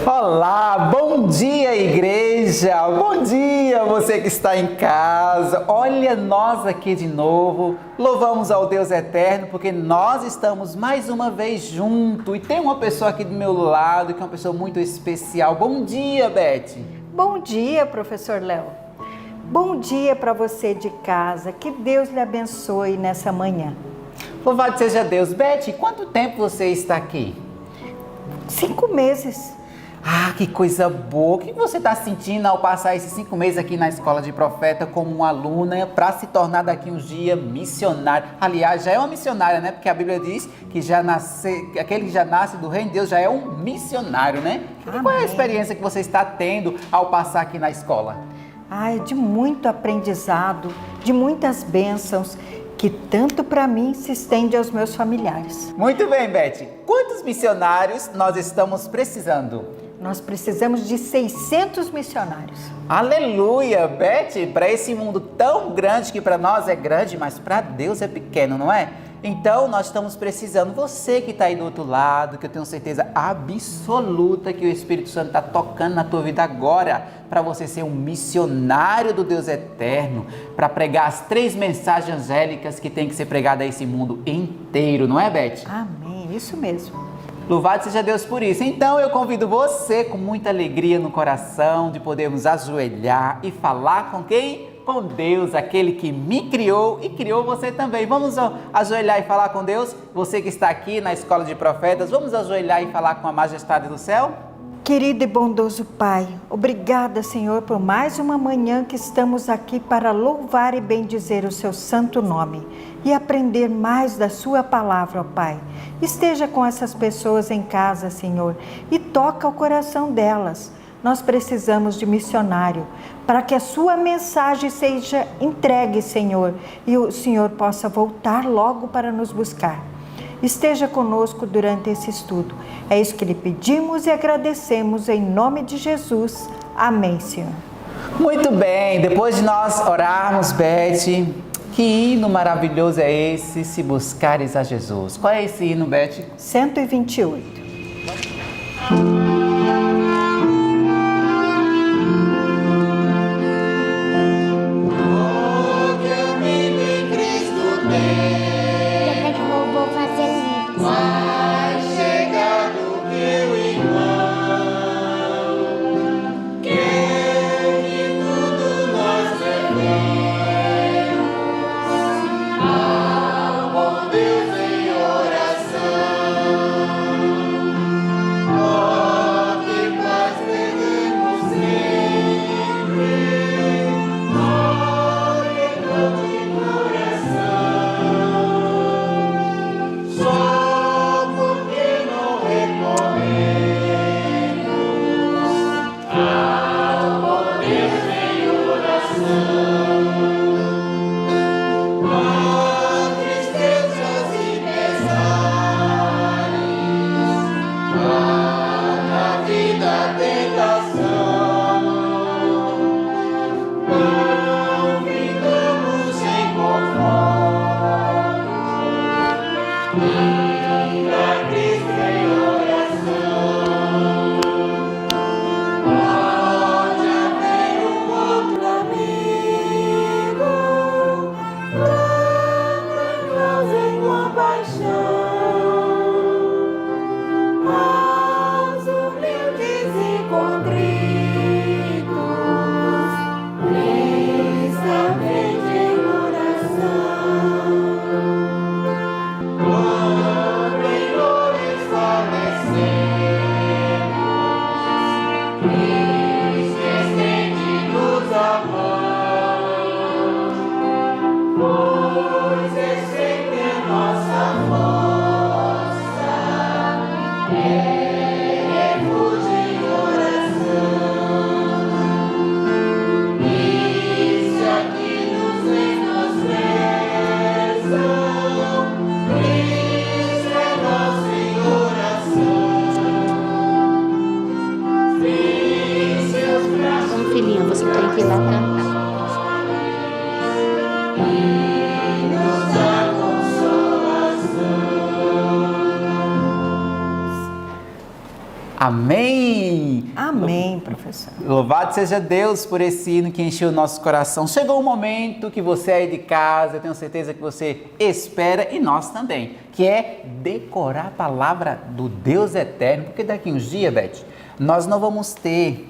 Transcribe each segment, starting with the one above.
Olá, bom dia igreja, bom dia você que está em casa. Olha nós aqui de novo, louvamos ao Deus eterno porque nós estamos mais uma vez juntos. E tem uma pessoa aqui do meu lado que é uma pessoa muito especial. Bom dia, Beth. Bom dia, professor Léo. Bom dia para você de casa, que Deus lhe abençoe nessa manhã. Louvado seja Deus. Beth, quanto tempo você está aqui? 5 meses. Ah, que coisa boa! O que você está sentindo ao passar esses 5 meses aqui na Escola de Profeta como uma aluna para se tornar daqui uns dias missionária? Aliás, já é uma missionária, né? Porque a Bíblia diz que aquele que já nasce do reino de Deus já é um missionário, né? E qual é a experiência que você está tendo ao passar aqui na escola? Ai, de muito aprendizado, de muitas bênçãos, que tanto para mim se estende aos meus familiares. Muito bem, Beth. Quantos missionários nós estamos precisando? Nós precisamos de 600 missionários. Aleluia, Beth, para esse mundo tão grande que para nós é grande, mas para Deus é pequeno, não é? Então nós estamos precisando, você que está aí do outro lado, que eu tenho certeza absoluta que o Espírito Santo está tocando na tua vida agora, para você ser um missionário do Deus eterno, para pregar as 3 mensagens angélicas que tem que ser pregadas a esse mundo inteiro, não é, Beth? Amém, isso mesmo. Louvado seja Deus por isso. Então eu convido você com muita alegria no coração de podermos ajoelhar e falar com quem? Com Deus, aquele que me criou e criou você também. Vamos ajoelhar e falar com Deus? Você que está aqui na Escola de Profetas, vamos ajoelhar e falar com a majestade do céu? Querido e bondoso Pai, obrigada, Senhor, por mais uma manhã que estamos aqui para louvar e bendizer o seu santo nome e aprender mais da sua palavra, ó Pai. Esteja com essas pessoas em casa, Senhor, e toca o coração delas. Nós precisamos de missionário para que a sua mensagem seja entregue, Senhor, e o Senhor possa voltar logo para nos buscar. Esteja conosco durante esse estudo. É isso que lhe pedimos e agradecemos em nome de Jesus. Amém, Senhor. Muito bem, depois de nós orarmos, Beth, que hino maravilhoso é esse, se buscares a Jesus? Qual é esse hino, Beth? 128. Filhinha, você tem que ir lá cantar. Amém! coração. Louvado seja Deus por esse hino que encheu o nosso coração. Chegou o momento que você aí de casa, eu tenho certeza que você espera, e nós também, que é decorar a palavra do Deus eterno, porque daqui uns dias, Beth, nós não vamos ter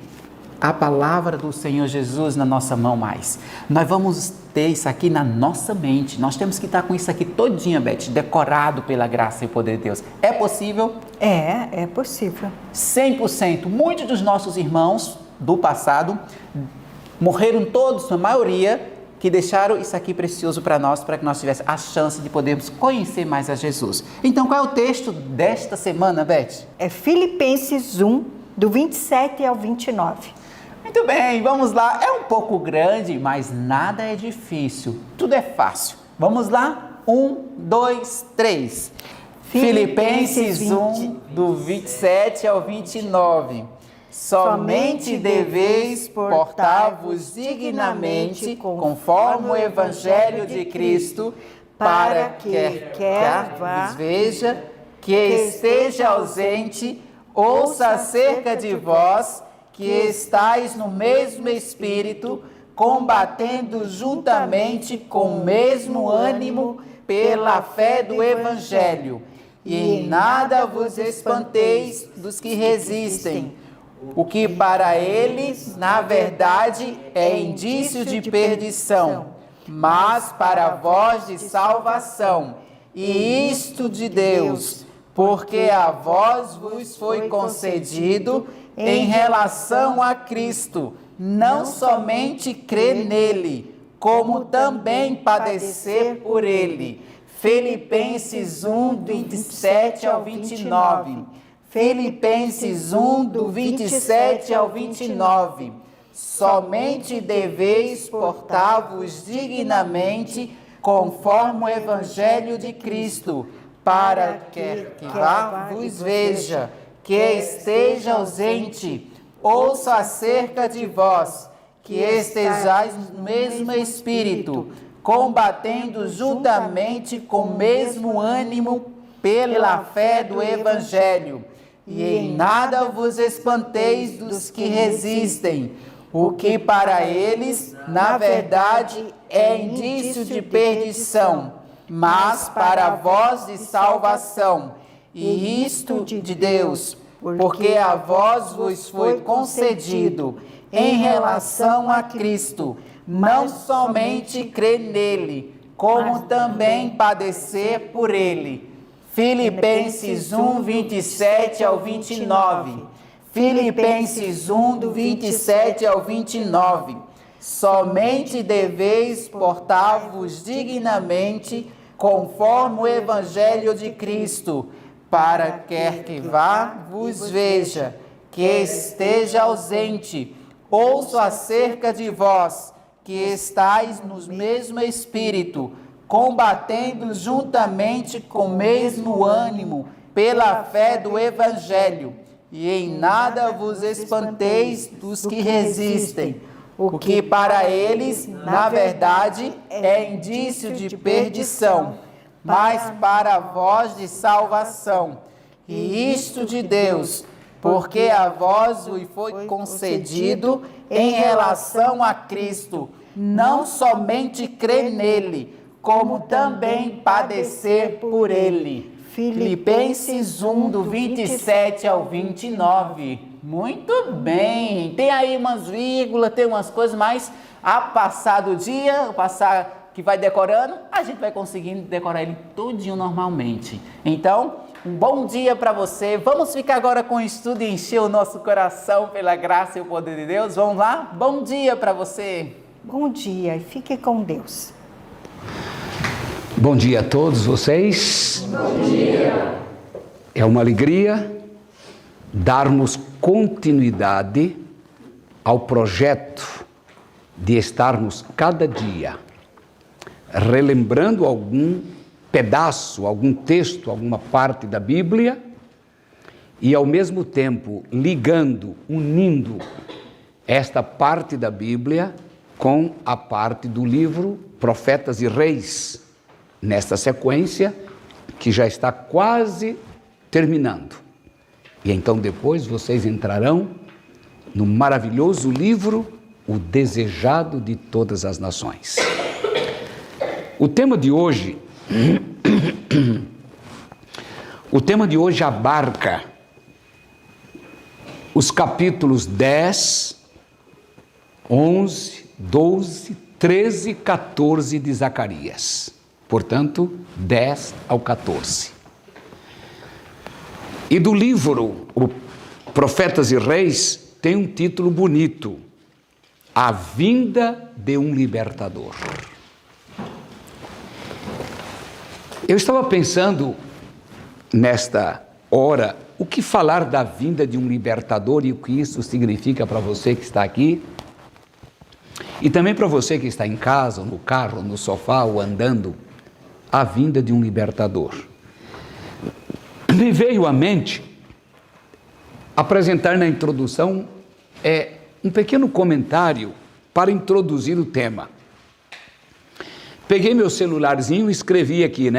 a palavra do Senhor Jesus na nossa mão mais. Nós vamos ter isso aqui na nossa mente. Nós temos que estar com isso aqui todinha, Beth, decorado pela graça e o poder de Deus. É possível? É possível. 100%. Muitos dos nossos irmãos do passado morreram todos, a maioria, que deixaram isso aqui precioso para nós, para que nós tivéssemos a chance de podermos conhecer mais a Jesus. Então, qual é o texto desta semana, Beth? É Filipenses 1, do 27 ao 29. Muito bem, vamos lá. É um pouco grande, mas nada é difícil. Tudo é fácil. Vamos lá? 1, 2, 3. Filipenses 1, do 27 ao 29. Somente deveis portar-vos dignamente conforme o Evangelho de Cristo, para que quer vos veja, que esteja ausente, ouça acerca de vós, que estais no mesmo Espírito, combatendo juntamente com o mesmo ânimo pela fé do Evangelho. E em nada vos espanteis dos que resistem, o que para eles, na verdade, é indício de perdição, mas para vós de salvação, e isto de Deus, porque a vós vos foi concedido em relação a Cristo, não somente crer nele, como também padecer por ele. Filipenses 1, do 27 ao 29. Filipenses 1, do 27 ao 29. Somente deveis portar-vos dignamente conforme o Evangelho de Cristo, para que vá vos veja, que esteja ausente, ouça acerca de vós, que estejais no mesmo Espírito, combatendo juntamente com o mesmo ânimo pela fé do Evangelho. E em nada vos espanteis dos que resistem, o que para eles, na verdade, é indício de perdição, mas para vós de salvação. E isto de Deus, porque a vós vos foi concedido em relação a Cristo, não somente crer nele, como também padecer por ele. Filipenses 1, 27 ao 29. Filipenses 1, do 27 ao 29. Somente deveis portar-vos dignamente conforme o Evangelho de Cristo, para quer que vá vos veja, que esteja ausente, ouço acerca de vós, que estais no mesmo Espírito, combatendo juntamente com o mesmo ânimo pela fé do Evangelho, e em nada vos espanteis dos que resistem, o que para eles, na verdade, é indício de perdição, mas para vós de salvação. E isto de Deus, porque a vós o foi concedido em relação a Cristo, não somente crer nele, como também padecer por ele. Filipenses 1, do 27 ao 29. Muito bem. Tem aí umas vírgulas, tem umas coisas, mas a passar do dia, que vai decorando, a gente vai conseguindo decorar ele tudinho normalmente. Então, um bom dia para você. Vamos ficar agora com o estudo e encher o nosso coração pela graça e o poder de Deus. Vamos lá? Bom dia para você. Bom dia e fique com Deus. Bom dia a todos vocês. Bom dia. É uma alegria darmos continuidade ao projeto de estarmos cada dia relembrando algum pedaço, algum texto, alguma parte da Bíblia e ao mesmo tempo ligando, unindo esta parte da Bíblia com a parte do livro Profetas e Reis, nesta sequência que já está quase terminando. E então depois vocês entrarão no maravilhoso livro O Desejado de Todas as Nações. O tema de hoje abarca os capítulos 10, 11, 12, 13 e 14 de Zacarias. Portanto, 10 ao 14. E do livro O Profetas e Reis tem um título bonito: A Vinda de um Libertador. Eu estava pensando nesta hora o que falar da vinda de um libertador e o que isso significa para você que está aqui e também para você que está em casa, no carro, no sofá ou andando. A vinda de um libertador. Me veio à mente apresentar na introdução um pequeno comentário para introduzir o tema. Peguei meu celularzinho e escrevi aqui,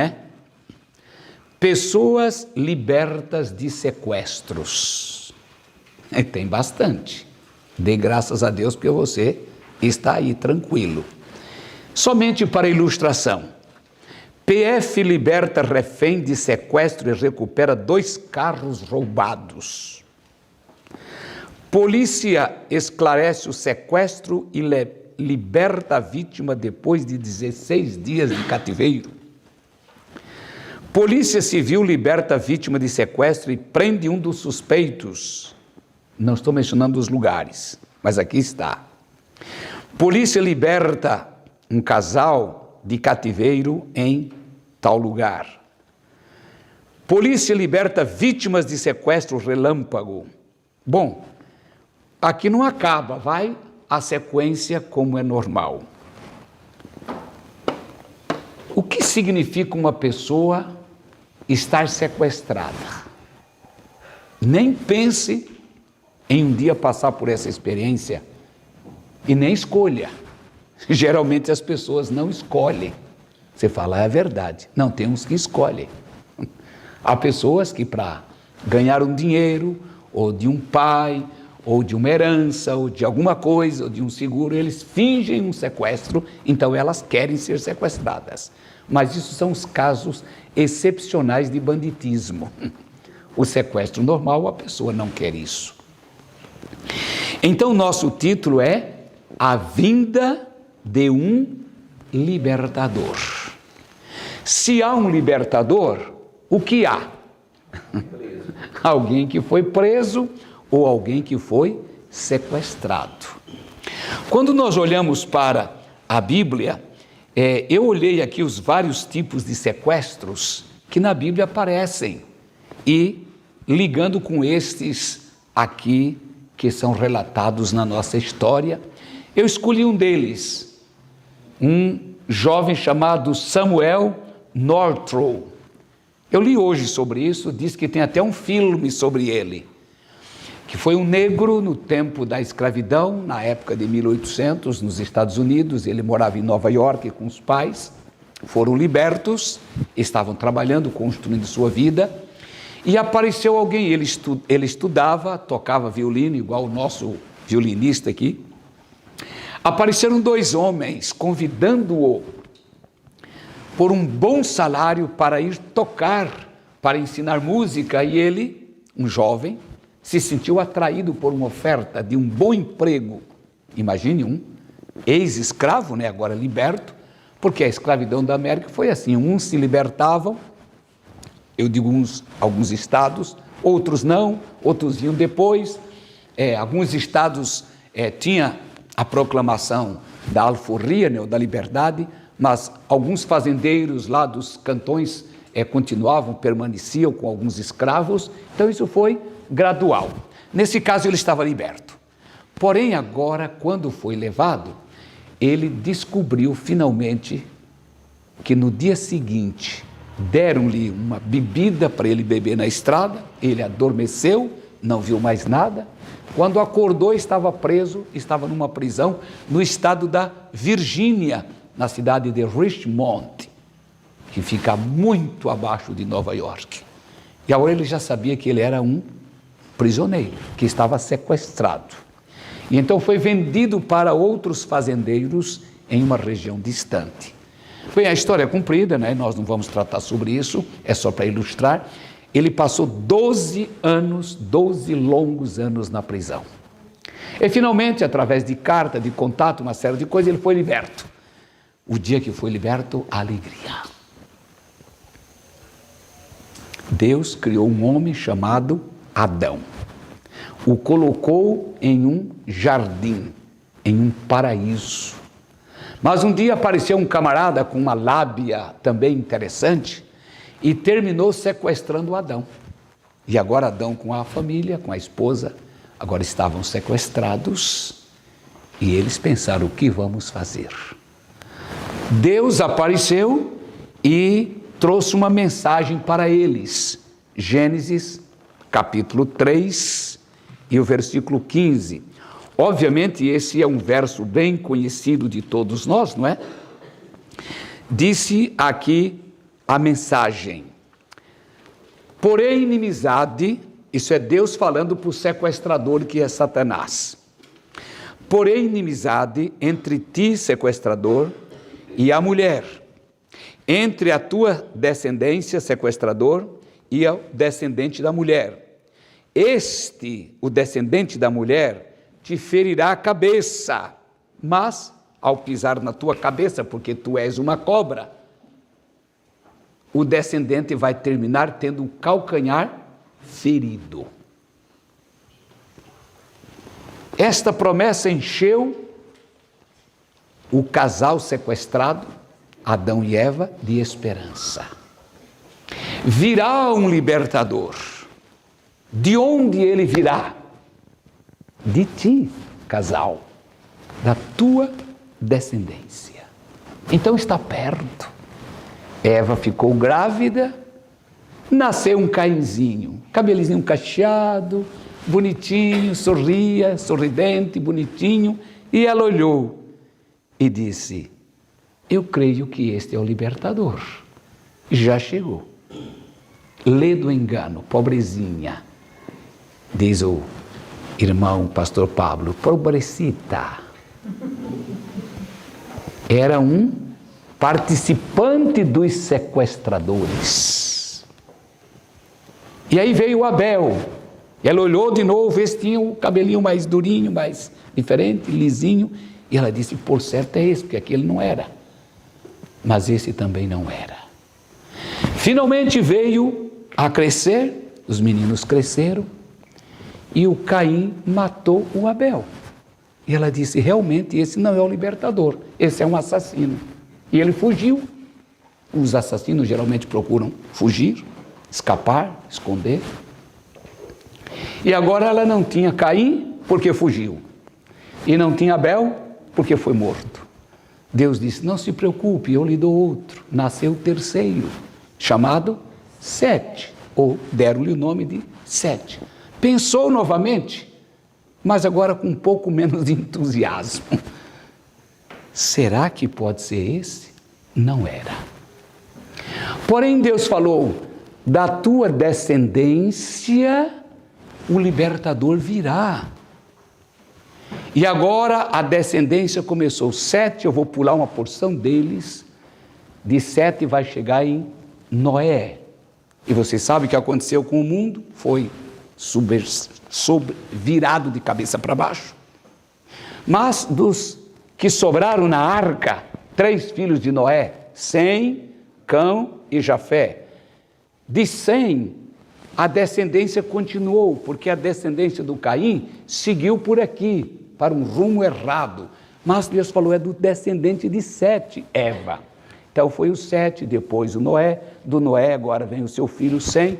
Pessoas libertas de sequestros. Tem bastante. Dê graças a Deus porque você está aí tranquilo. Somente para ilustração. PF liberta refém de sequestro e recupera 2 carros roubados. Polícia esclarece o sequestro e liberta a vítima depois de 16 dias de cativeiro. Polícia Civil liberta a vítima de sequestro e prende um dos suspeitos. Não estou mencionando os lugares, mas aqui está. Polícia liberta um casal de cativeiro em tal lugar. Polícia liberta vítimas de sequestro relâmpago. Bom, aqui não acaba, vai a sequência como é normal. O que significa uma pessoa estar sequestrada? Nem pense em um dia passar por essa experiência e nem escolha. Geralmente as pessoas não escolhem. Você fala, é verdade. Não, tem uns que escolhem. Há pessoas que para ganhar um dinheiro, ou de um pai, ou de uma herança, ou de alguma coisa, ou de um seguro, eles fingem um sequestro, então elas querem ser sequestradas. Mas isso são os casos excepcionais de banditismo. O sequestro normal, a pessoa não quer isso. Então, nosso título é A Vinda de um Libertador. Se há um libertador, o que há? Alguém que foi preso ou alguém que foi sequestrado. Quando nós olhamos para a Bíblia, eu olhei aqui os vários tipos de sequestros que na Bíblia aparecem e ligando com estes aqui que são relatados na nossa história, eu escolhi um deles, um jovem chamado Samuel Northrop. Eu li hoje sobre isso, diz que tem até um filme sobre ele, que foi um negro no tempo da escravidão, na época de 1800, nos Estados Unidos. Ele morava em Nova York com os pais, foram libertos, estavam trabalhando, construindo sua vida, e apareceu alguém, ele estudava, tocava violino, igual o nosso violinista aqui. Apareceram 2 homens convidando-o por um bom salário para ir tocar, para ensinar música, e ele, um jovem, se sentiu atraído por uma oferta de um bom emprego. Imagine um ex-escravo, agora liberto, porque a escravidão da América foi assim, uns se libertavam, eu digo alguns estados, outros não, outros vinham depois, alguns estados tinham a proclamação da alforria, ou da liberdade, mas alguns fazendeiros lá dos cantões permaneciam com alguns escravos, então isso foi gradual. Nesse caso ele estava liberto. Porém agora, quando foi levado, ele descobriu finalmente que no dia seguinte deram-lhe uma bebida para ele beber na estrada, ele adormeceu, não viu mais nada. Quando acordou, estava preso, estava numa prisão no estado da Virgínia, na cidade de Richmond, que fica muito abaixo de Nova York. E agora ele já sabia que ele era um prisioneiro, que estava sequestrado. E então foi vendido para outros fazendeiros em uma região distante. Bem, a história é comprida, né? Nós não vamos tratar sobre isso, é só para ilustrar. Ele passou 12 longos anos na prisão. E finalmente, através de carta, de contato, uma série de coisas, ele foi liberto. O dia que foi liberto, alegria. Deus criou um homem chamado Adão. O colocou em um jardim, em um paraíso. Mas um dia apareceu um camarada com uma lábia também interessante e terminou sequestrando Adão. E agora Adão com a família, com a esposa, agora estavam sequestrados e eles pensaram: o que vamos fazer? Deus apareceu e trouxe uma mensagem para eles. Gênesis capítulo 3 e o versículo 15. Obviamente esse é um verso bem conhecido de todos nós, não é? Disse aqui a mensagem: porém inimizade, isso é Deus falando para o sequestrador que é Satanás. Porém inimizade entre ti, sequestrador, e a mulher, entre a tua descendência, sequestrador, e o descendente da mulher. Este, o descendente da mulher, te ferirá a cabeça, mas ao pisar na tua cabeça, porque tu és uma cobra, o descendente vai terminar tendo o calcanhar ferido. Esta promessa encheu o casal sequestrado, Adão e Eva, de esperança. Virá um libertador. De onde ele virá? De ti, casal, da tua descendência. Então está perto. Eva ficou grávida, nasceu um Cainzinho, cabelinho cacheado, bonitinho, sorria, sorridente, bonitinho, e ela olhou e disse: eu creio que este é o libertador. Já chegou. Lê do engano, pobrezinha, diz o irmão pastor Pablo, pobrecita. Era um participante dos sequestradores. E aí veio Abel. Ela olhou de novo, esse tinha o cabelinho mais durinho, mais diferente, lisinho, e ela disse: por certo é esse, porque aquele não era. Mas esse também não era. Finalmente veio a crescer, os meninos cresceram, e o Caim matou o Abel. E ela disse: realmente esse não é o libertador, esse é um assassino. E ele fugiu. Os assassinos geralmente procuram fugir, escapar, esconder. E agora ela não tinha Caim porque fugiu, e não tinha Abel porque foi morto. Deus disse: não se preocupe, eu lhe dou outro. Nasceu o terceiro, chamado Sete, ou deram-lhe o nome de Sete. Pensou novamente, mas agora com um pouco menos de entusiasmo. Será que pode ser esse? Não era. Porém Deus falou: da tua descendência o libertador virá. E agora a descendência começou. Sete, eu vou pular uma porção deles, de Sete vai chegar em Noé. E você sabe o que aconteceu com o mundo? Foi virado de cabeça para baixo. Mas dos que sobraram na arca, 3 filhos de Noé, Sem, Cão e Jafé. De Sem, a descendência continuou, porque a descendência do Caim seguiu por aqui, para um rumo errado. Mas Deus falou: é do descendente de Sete, Eva. Então foi o Sete, depois o Noé, do Noé agora vem o seu filho Sem,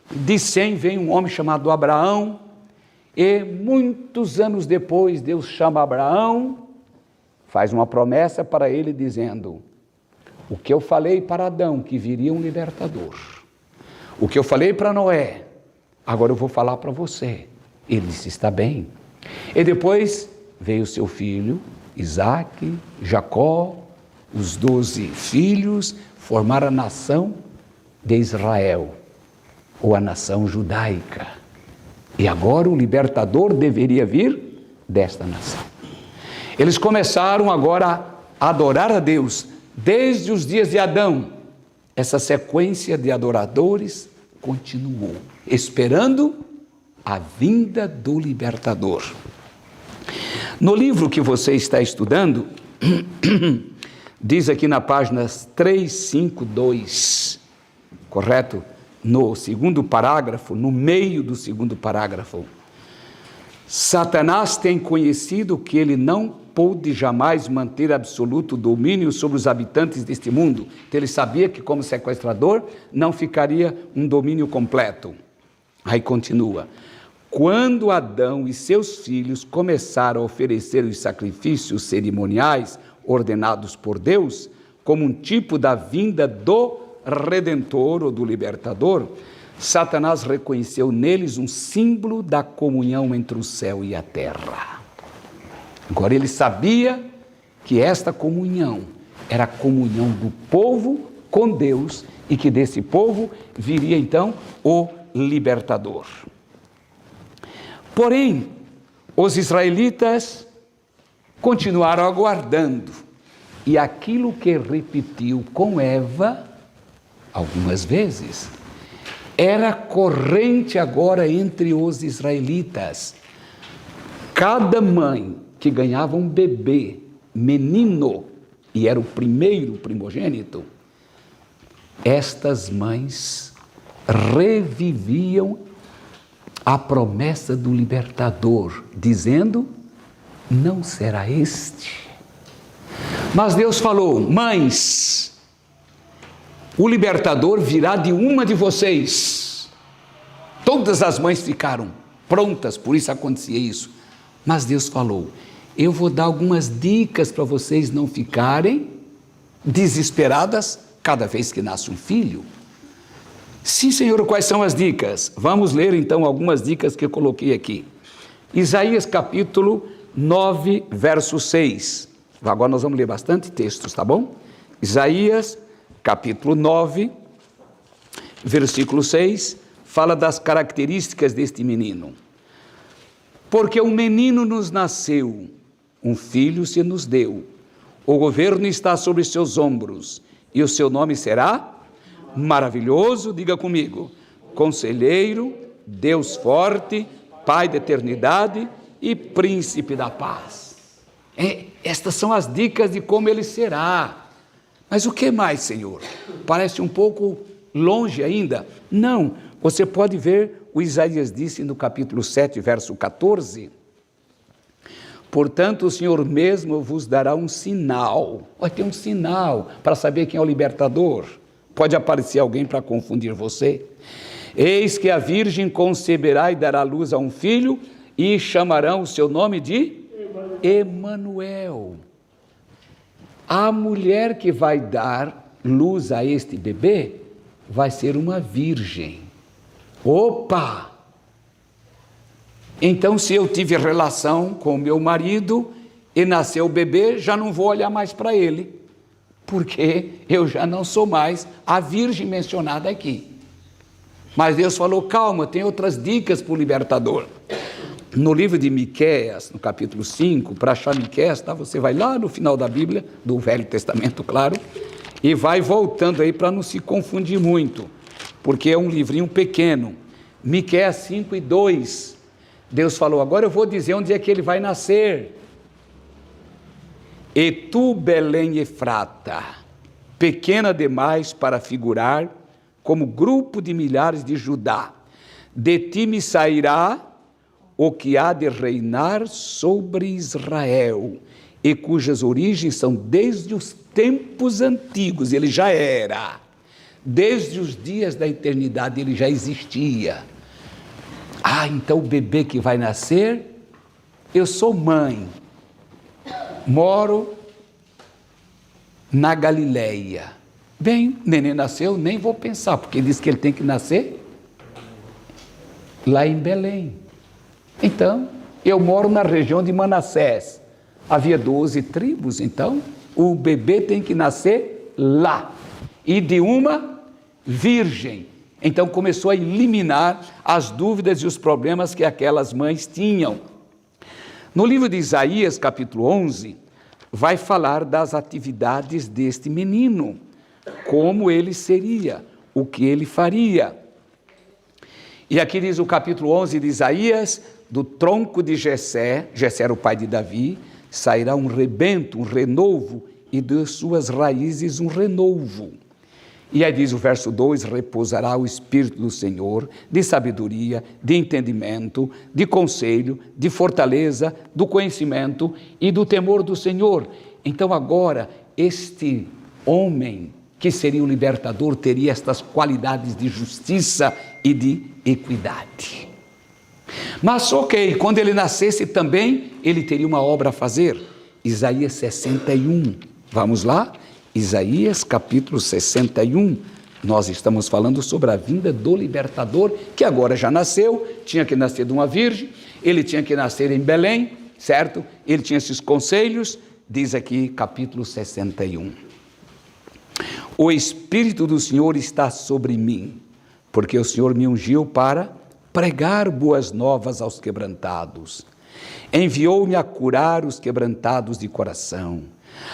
de Sem vem um homem chamado Abraão, e muitos anos depois Deus chama Abraão, faz uma promessa para ele dizendo: o que eu falei para Adão, que viria um libertador, o que eu falei para Noé, agora eu vou falar para você. Ele disse: está bem. E depois veio seu filho Isaque, Jacó, os 12 filhos, formaram a nação de Israel, ou a nação judaica. E agora o libertador deveria vir desta nação. Eles começaram agora a adorar a Deus desde os dias de Adão. Essa sequência de adoradores continuou, esperando a vinda do libertador. No livro que você está estudando, diz aqui na página 352, correto? No segundo parágrafo, no meio do segundo parágrafo, Satanás tem conhecido que ele não pôde jamais manter absoluto domínio sobre os habitantes deste mundo. Então ele sabia que como sequestrador não ficaria um domínio completo. Aí continua: quando Adão e seus filhos começaram a oferecer os sacrifícios cerimoniais ordenados por Deus, como um tipo da vinda do Redentor ou do Libertador, Satanás reconheceu neles um símbolo da comunhão entre o céu e a terra. Agora ele sabia que esta comunhão era a comunhão do povo com Deus e que desse povo viria então o libertador. Porém, os israelitas continuaram aguardando, e aquilo que repetiu com Eva algumas vezes era corrente agora entre os israelitas. Cada mãe que ganhava um bebê, menino, e era o primeiro primogênito, estas mães reviviam a promessa do libertador, dizendo: não será este. Mas Deus falou: mães, o libertador virá de uma de vocês. Todas as mães ficaram prontas, por isso acontecia isso. Mas Deus falou: eu vou dar algumas dicas para vocês não ficarem desesperadas cada vez que nasce um filho. Sim, Senhor, quais são as dicas? Vamos ler então algumas dicas que eu coloquei aqui. Isaías capítulo 9, verso 6. Agora nós vamos ler bastante textos, tá bom? Isaías capítulo 9, versículo 6, fala das características deste menino. Porque um menino nos nasceu, um filho se nos deu, o governo está sobre seus ombros, e o seu nome será maravilhoso, diga comigo, conselheiro, Deus forte, Pai da eternidade e príncipe da paz. Estas são as dicas de como ele será. Mas o que mais, Senhor? Parece um pouco longe ainda. Não, você pode ver, o Isaías disse no capítulo 7, verso 14, portanto o Senhor mesmo vos dará um sinal. Vai ter um sinal para saber quem é o libertador. Pode aparecer alguém para confundir você. Eis que a virgem conceberá e dará luz a um filho, e chamarão o seu nome de Emanuel. A mulher que vai dar luz a este bebê vai ser uma virgem. Opa! Então, se eu tive relação com o meu marido e nasceu o bebê, já não vou olhar mais para ele, porque eu já não sou mais a virgem mencionada aqui. Mas Deus falou: calma, tem outras dicas para o libertador. No livro de Miqueias, no capítulo 5, para achar Miqueias, tá? Você vai lá no final da Bíblia, do Velho Testamento, claro, e vai voltando aí para não se confundir muito, porque é um livrinho pequeno. Miqueias 5 e 2, Deus falou: agora eu vou dizer onde é que ele vai nascer. E tu, Belém Efrata, pequena demais para figurar como grupo de milhares de Judá, de ti me sairá o que há de reinar sobre Israel, e cujas origens são desde os tempos antigos. Ele já era, desde os dias da eternidade ele já existia. Então o bebê que vai nascer, eu sou mãe, moro na Galileia. Bem, neném nasceu, nem vou pensar, porque diz que ele tem que nascer lá em Belém. Então, eu moro na região de Manassés. Havia 12 tribos, então o bebê tem que nascer lá. E de uma virgem. Então começou a eliminar as dúvidas e os problemas que aquelas mães tinham. No livro de Isaías, capítulo 11, vai falar das atividades deste menino, como ele seria, o que ele faria. E aqui diz o capítulo 11 de Isaías: do tronco de Jessé, Jessé era o pai de Davi, sairá um rebento, um renovo, e de suas raízes um renovo. E aí diz o verso 2, repousará o Espírito do Senhor, de sabedoria, de entendimento, de conselho, de fortaleza, do conhecimento e do temor do Senhor. Então agora, este homem que seria o libertador teria estas qualidades de justiça e de equidade. Mas ok, quando ele nascesse também, ele teria uma obra a fazer. Isaías 61, vamos lá? Isaías capítulo 61, nós estamos falando sobre a vinda do libertador, que agora já nasceu, tinha que nascer de uma virgem, ele tinha que nascer em Belém, certo? Ele tinha esses conselhos, diz aqui capítulo 61. O Espírito do Senhor está sobre mim, porque o Senhor me ungiu para pregar boas novas aos quebrantados. Enviou-me a curar os quebrantados de coração,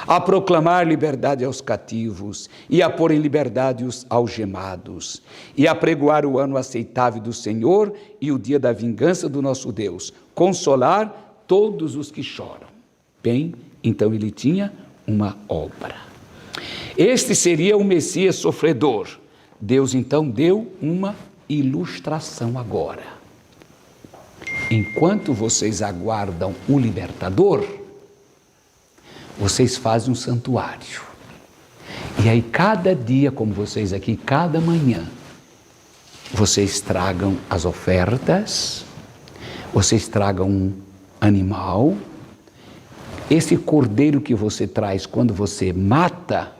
a proclamar liberdade aos cativos e a pôr em liberdade os algemados, e a pregoar o ano aceitável do Senhor e o dia da vingança do nosso Deus, consolar todos os que choram. Bem, então ele tinha uma obra. Este seria o Messias sofredor. Deus então deu uma ilustração agora. Enquanto vocês aguardam o libertador, vocês fazem um santuário. E aí cada dia, como vocês aqui, cada manhã, vocês tragam as ofertas, vocês tragam um animal. Esse cordeiro que você traz, quando você mata,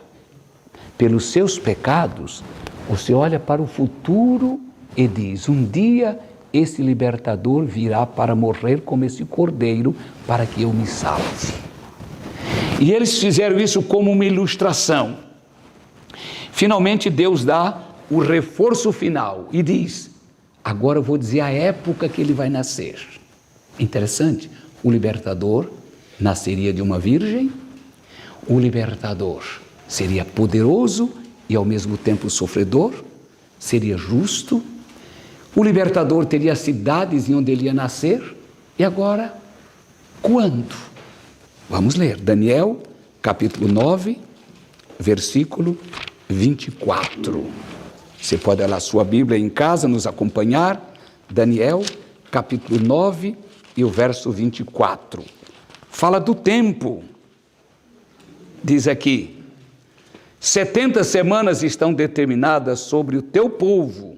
pelos seus pecados, você olha para o futuro e diz: um dia esse libertador virá para morrer como esse cordeiro, para que eu me salve. E eles fizeram isso como uma ilustração. Finalmente Deus dá o reforço final e diz: agora eu vou dizer a época que ele vai nascer. Interessante, o libertador nasceria de uma virgem, o libertador seria poderoso e ao mesmo tempo sofredor, seria justo, o libertador teria cidades em onde ele ia nascer. E agora, quando? Vamos ler, Daniel, capítulo 9, versículo 24. Você pode olhar a sua Bíblia em casa, nos acompanhar. Daniel, capítulo 9 e o verso 24. Fala do tempo. Diz aqui: 70 semanas estão determinadas sobre o teu povo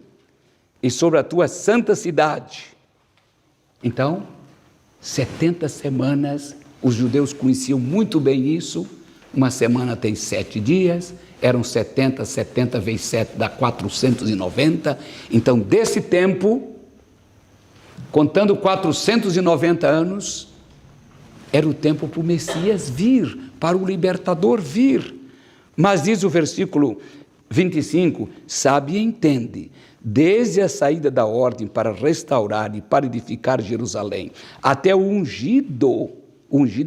e sobre a tua santa cidade. Então, 70 semanas, os judeus conheciam muito bem isso. Uma semana tem 7 dias, eram 70 vezes 7 dá 490. Então, desse tempo, contando 490 anos, era o tempo para o Messias vir, para o libertador vir. Mas diz o versículo 25, sabe e entende, desde a saída da ordem para restaurar e para edificar Jerusalém, até o ungido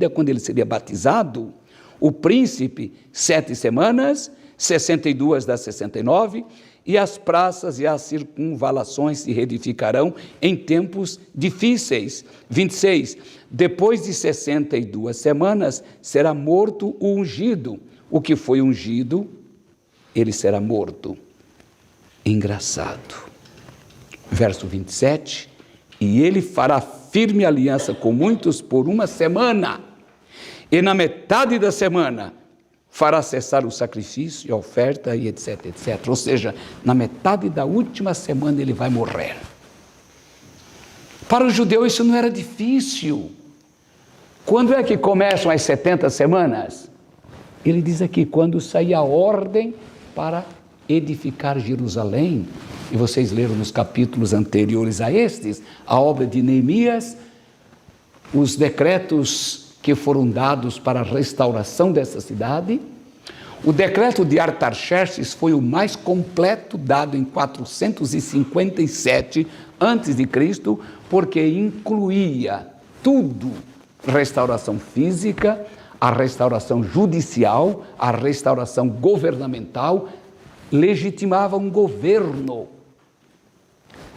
é quando ele seria batizado, o príncipe, 7 semanas, 62 das 69, e as praças e as circunvalações se reedificarão em tempos difíceis. 26, depois de 62 semanas, será morto o ungido. O que foi ungido, ele será morto. Engraçado. Verso 27, e ele fará firme aliança com muitos por uma semana, e na metade da semana fará cessar o sacrifício, a oferta e etc, etc. Ou seja, na metade da última semana ele vai morrer. Para o judeu isso não era difícil. Quando é que começam as 70 semanas? Ele diz aqui, quando sair a ordem para edificar Jerusalém. E vocês leram nos capítulos anteriores a estes, a obra de Neemias, os decretos que foram dados para a restauração dessa cidade. O decreto de Artaxerxes foi o mais completo, dado em 457 a.C., porque incluía tudo restauração física, a restauração judicial, a restauração governamental, legitimava um governo.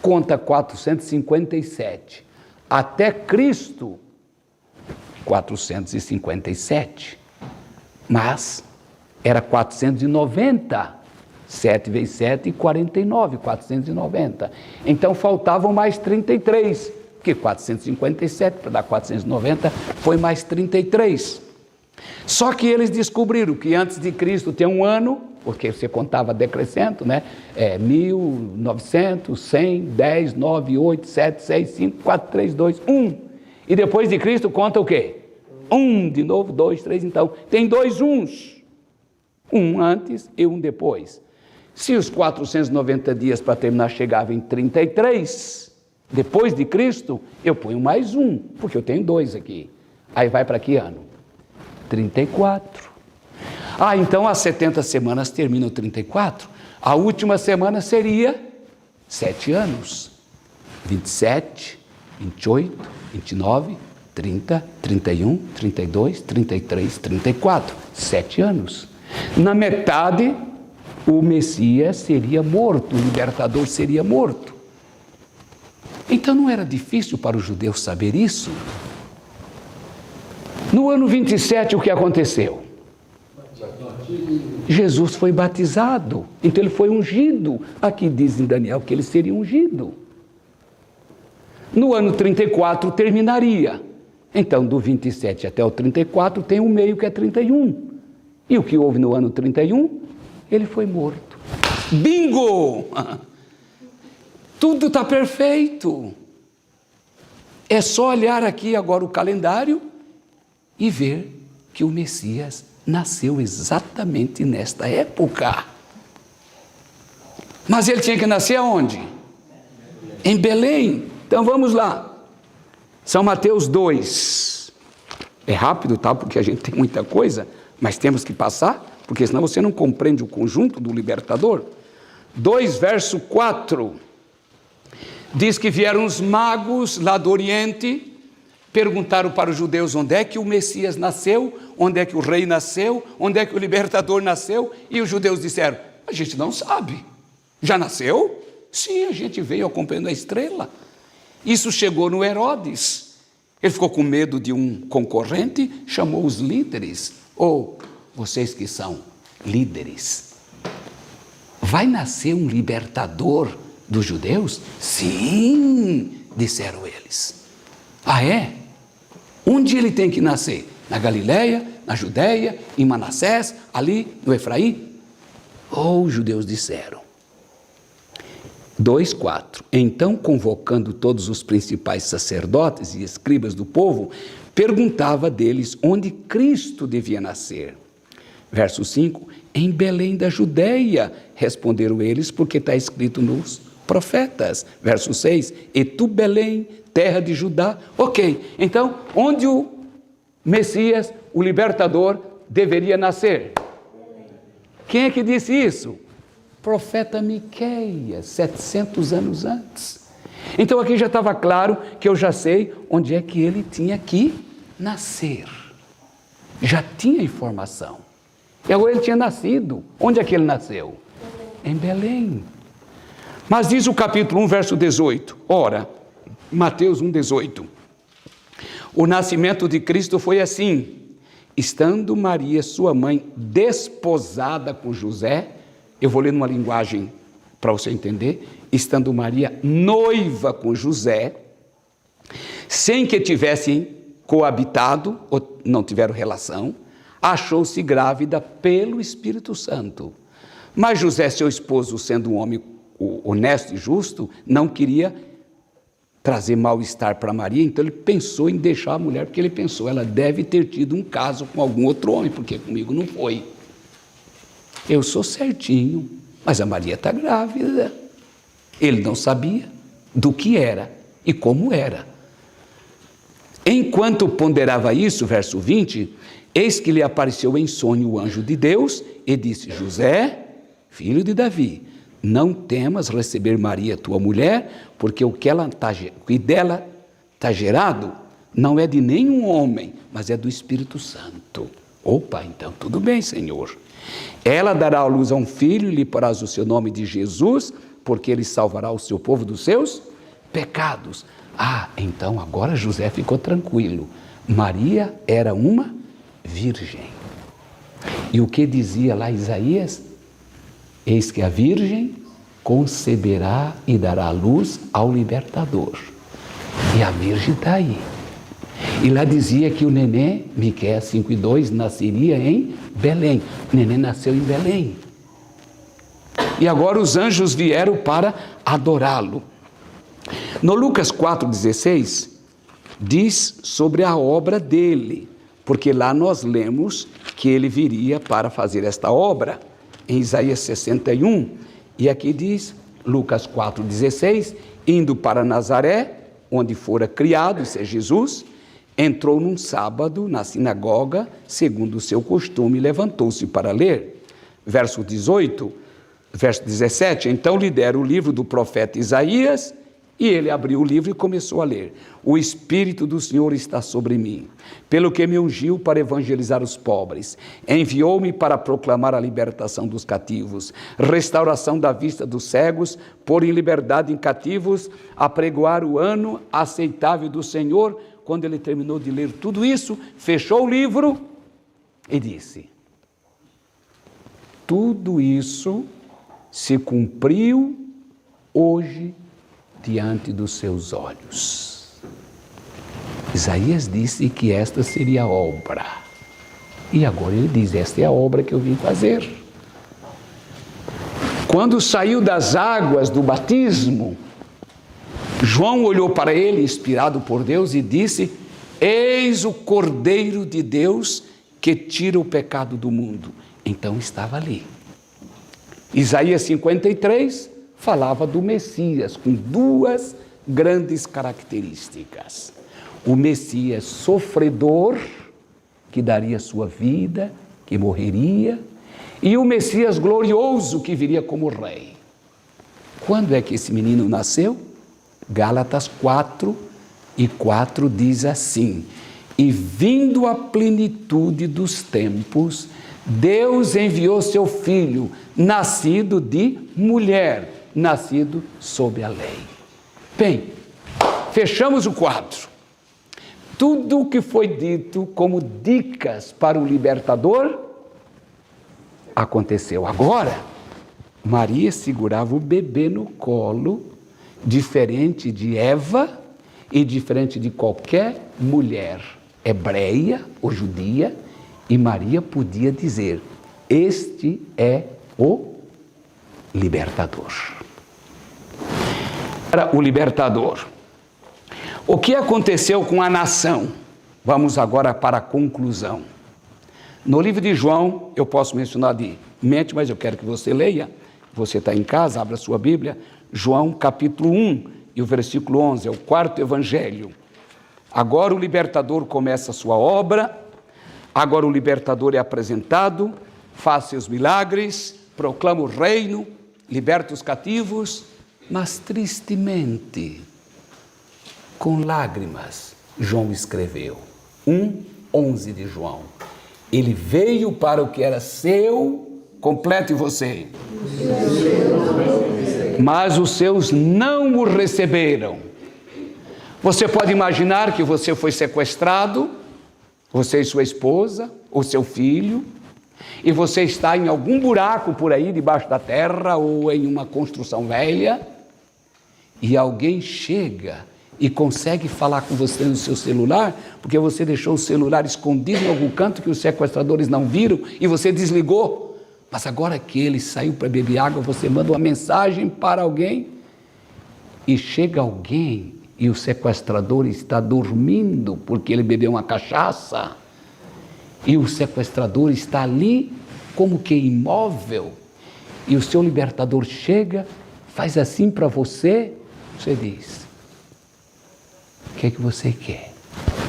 Conta 457. Até Cristo, 457. Mas era 490. 7 vezes 7, 49, 490. Então faltavam mais 33, porque 457 para dar 490 foi mais 33. Só que eles descobriram que antes de Cristo tem um ano, porque você contava decrescendo, né? 1900, 100, 10, 9, 8, 7, 6, 5, 4, 3, 2, 1. E depois de Cristo conta o quê? 1 de novo, 2, 3, então. Tem 2 uns. Um antes e um depois. Se os 490 dias para terminar chegavam em 33, depois de Cristo, eu ponho mais um, porque eu tenho 2 aqui. Aí vai para que ano? 34. Então as 70 semanas terminam 34. A última semana seria 7 anos. 27, 28, 29, 30, 31, 32, 33, 34. 7 anos. Na metade, o Messias seria morto, o libertador seria morto. Então não era difícil para os judeus saber isso. No ano 27, o que aconteceu? Jesus foi batizado, então ele foi ungido. Aqui diz em Daniel que ele seria ungido. No ano 34 terminaria. Então do 27 até o 34 tem um meio que é 31. E o que houve no ano 31? Ele foi morto. Bingo! Tudo está perfeito. É só olhar aqui agora o calendário e ver que o Messias nasceu exatamente nesta época. Mas ele tinha que nascer aonde? Em Belém. Então vamos lá. São Mateus 2. É rápido, tá? Porque a gente tem muita coisa, mas temos que passar, porque senão você não compreende o conjunto do libertador. 2, verso 4. Diz que vieram os magos lá do Oriente, perguntaram para os judeus onde é que o Messias nasceu, onde é que o rei nasceu, onde é que o libertador nasceu, e os judeus disseram, a gente não sabe. Já nasceu? Sim, a gente veio acompanhando a estrela. Isso chegou no Herodes. Ele ficou com medo de um concorrente, chamou os líderes. Vocês que são líderes, vai nascer um libertador dos judeus? Sim, disseram eles. É? Onde ele tem que nascer? Na Galileia, na Judeia, em Manassés, ali no Efraim? Os judeus disseram. 2:4. Então, convocando todos os principais sacerdotes e escribas do povo, perguntava deles onde Cristo devia nascer. Verso 5, em Belém da Judeia, responderam eles, porque está escrito nos profetas. Verso 6, e tu, Belém, terra de Judá. Ok, então, onde o Messias, o libertador, deveria nascer? Quem é que disse isso? Profeta Miqueias, 700 anos antes. Então aqui já estava claro que eu já sei onde é que ele tinha que nascer. Já tinha informação. E agora ele tinha nascido. Onde é que ele nasceu? Em Belém. Mas diz o capítulo 1, verso 18. Ora, Mateus 1:18. O nascimento de Cristo foi assim. Estando Maria, sua mãe, desposada com José, eu vou ler numa linguagem para você entender, estando Maria noiva com José, sem que tivessem coabitado, ou não tiveram relação, achou-se grávida pelo Espírito Santo. Mas José, seu esposo, sendo um homem honesto e justo, não queria trazer mal-estar para Maria, então ele pensou em deixar a mulher, porque ele pensou, ela deve ter tido um caso com algum outro homem, porque comigo não foi. Eu sou certinho, mas a Maria está grávida. Ele não sabia do que era e como era. Enquanto ponderava isso, verso 20, eis que lhe apareceu em sonho o anjo de Deus e disse, José, filho de Davi, não temas receber Maria, tua mulher, porque o que dela está gerado não é de nenhum homem, mas é do Espírito Santo. Opa, então tudo bem, Senhor. Ela dará à luz a um filho e lhe porás o seu nome de Jesus, porque ele salvará o seu povo dos seus pecados. Ah, então agora José ficou tranquilo. Maria era uma virgem. E o que dizia lá Isaías? Eis que a virgem conceberá e dará luz ao libertador. E a virgem está aí. E lá dizia que o neném, Miqueias 5:2, nasceria em Belém. O neném nasceu em Belém. E agora os anjos vieram para adorá-lo. No Lucas 4,16, diz sobre a obra dele, porque lá nós lemos que ele viria para fazer esta obra, em Isaías 61, e aqui diz, Lucas 4,16, indo para Nazaré, onde fora criado, isso é Jesus, entrou num sábado na sinagoga, segundo o seu costume, e levantou-se para ler. Verso 17, então lhe deram o livro do profeta Isaías, e ele abriu o livro e começou a ler. O Espírito do Senhor está sobre mim, pelo que me ungiu para evangelizar os pobres. Enviou-me para proclamar a libertação dos cativos, restauração da vista dos cegos, pôr em liberdade em cativos, apregoar o ano aceitável do Senhor. Quando ele terminou de ler tudo isso, fechou o livro e disse: tudo isso se cumpriu hoje diante dos seus olhos. Isaías disse que esta seria a obra. E agora ele diz, esta é a obra que eu vim fazer. Quando saiu das águas do batismo, João olhou para ele, inspirado por Deus, e disse: eis o Cordeiro de Deus que tira o pecado do mundo. Então estava ali. Isaías 53 falava do Messias, com duas grandes características. O Messias sofredor, que daria sua vida, que morreria, e o Messias glorioso, que viria como rei. Quando é que esse menino nasceu? Gálatas 4:4 diz assim: e vindo a plenitude dos tempos, Deus enviou seu filho, nascido de mulher, nascido sob a lei. Bem, fechamos o quadro. Tudo o que foi dito como dicas para o libertador aconteceu. Agora, Maria segurava o bebê no colo, diferente de Eva e diferente de qualquer mulher hebreia ou judia, e Maria podia dizer: este é o libertador. Para o libertador. O que aconteceu com a nação? Vamos agora para a conclusão. No livro de João, eu posso mencionar de mente, mas eu quero que você leia. Você está em casa, abra sua Bíblia. João capítulo 1 e o versículo 11, é o quarto evangelho. Agora o libertador começa a sua obra, agora o libertador é apresentado, faz seus milagres, proclama o reino, liberta os cativos, mas tristemente, com lágrimas, João escreveu, 1:11 de João. Ele veio para o que era seu, complete você. Mas os seus não o receberam. Você pode imaginar que você foi sequestrado, você e sua esposa, ou seu filho, e você está em algum buraco por aí, debaixo da terra, ou em uma construção velha, e alguém chega e consegue falar com você no seu celular, porque você deixou o celular escondido em algum canto que os sequestradores não viram, e você desligou. Mas agora que ele saiu para beber água, você manda uma mensagem para alguém, e chega alguém, e o sequestrador está dormindo, porque ele bebeu uma cachaça, e o sequestrador está ali, como que imóvel, e o seu libertador chega, faz assim para você, você diz: o que é que você quer?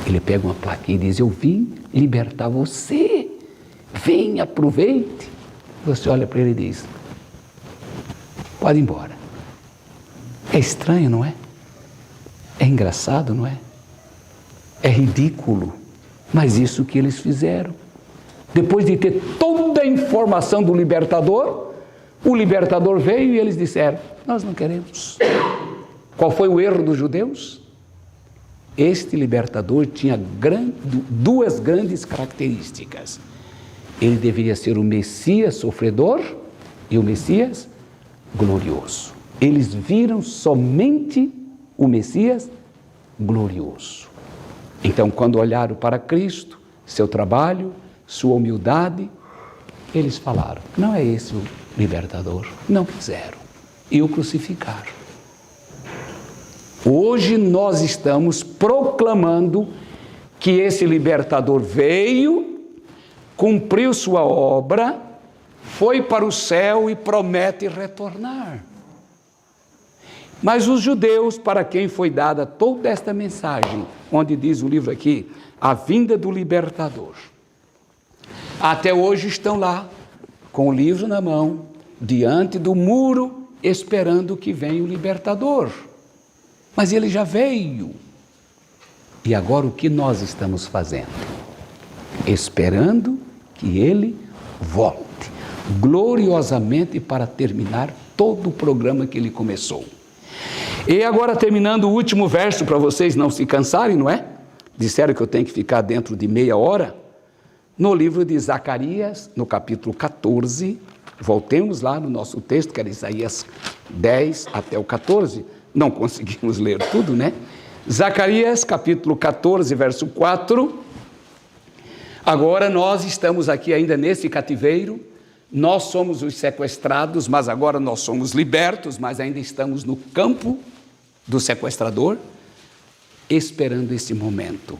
Ele pega uma plaquinha e diz: eu vim libertar você, vem, aproveite. Você olha para ele e diz: pode ir embora. É estranho, não é? É engraçado, não é? É ridículo, mas isso que eles fizeram. Depois de ter toda a informação do libertador, o libertador veio e eles disseram: nós não queremos. Qual foi o erro dos judeus? Este libertador tinha duas grandes características. Ele deveria ser o Messias sofredor e o Messias glorioso. Eles viram somente o Messias glorioso. Então, quando olharam para Cristo, seu trabalho, sua humildade, eles falaram: não é esse o libertador. Não quiseram e o crucificaram. Hoje nós estamos proclamando que esse libertador veio, cumpriu sua obra, foi para o céu e promete retornar. Mas os judeus, para quem foi dada toda esta mensagem, onde diz o livro aqui, a vinda do libertador, até hoje estão lá, com o livro na mão, diante do muro, esperando que venha o libertador. Mas ele já veio. E agora o que nós estamos fazendo? Esperando que ele volte, gloriosamente, para terminar todo o programa que ele começou. E agora, terminando o último verso, para vocês não se cansarem, não é? Disseram que eu tenho que ficar dentro de meia hora. No livro de Zacarias, no capítulo 14, voltemos lá no nosso texto, que era Isaías 10 até o 14, não conseguimos ler tudo, né? Zacarias, capítulo 14, verso 4. Agora nós estamos aqui ainda nesse cativeiro, nós somos os sequestrados, mas agora nós somos libertos, mas ainda estamos no campo do sequestrador, esperando esse momento.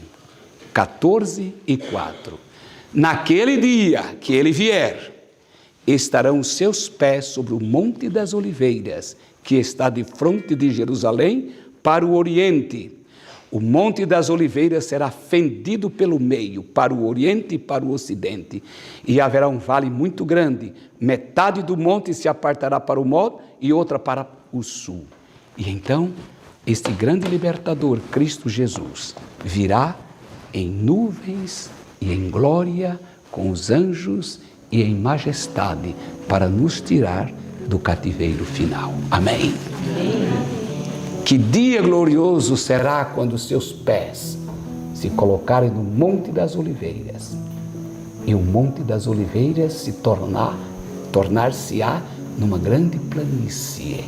14 e 4. Naquele dia que ele vier, estarão os seus pés sobre o Monte das Oliveiras, que está de fronte de Jerusalém para o oriente. O Monte das Oliveiras será fendido pelo meio, para o oriente e para o ocidente, e haverá um vale muito grande, metade do monte se apartará para o norte e outra para o sul. E então, este grande libertador, Cristo Jesus, virá em nuvens e em glória, com os anjos e em majestade, para nos tirar do cativeiro final. Amém? Amém. Que dia glorioso será quando seus pés se colocarem no Monte das Oliveiras, e o Monte das Oliveiras se tornar-se-á numa grande planície,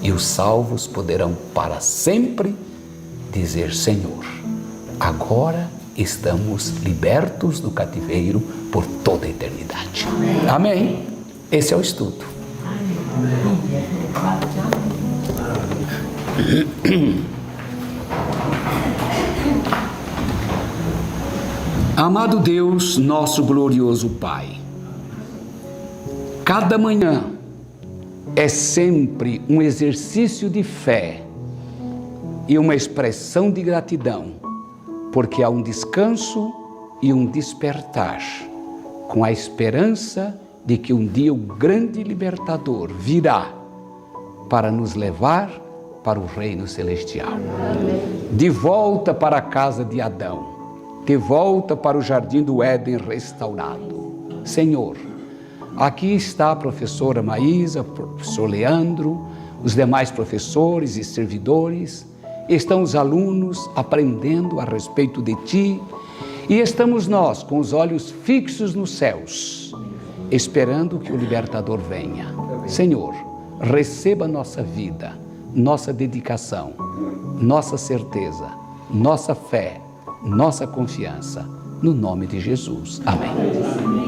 e os salvos poderão para sempre dizer: Senhor, agora estamos libertos do cativeiro por toda a eternidade. Amém? Esse é o estudo. Amado Deus, nosso glorioso Pai, cada manhã é sempre um exercício de fé e uma expressão de gratidão, porque há um descanso e um despertar, com a esperança de que um dia o grande libertador virá para nos levar para o reino celestial. De volta para a casa de Adão, de volta para o jardim do Éden restaurado. Senhor, aqui está a professora Maísa, o professor Leandro, os demais professores e servidores, estão os alunos aprendendo a respeito de Ti, e estamos nós com os olhos fixos nos céus, esperando que o libertador venha. Senhor, receba nossa vida, nossa dedicação, nossa certeza, nossa fé, nossa confiança, no nome de Jesus. Amém.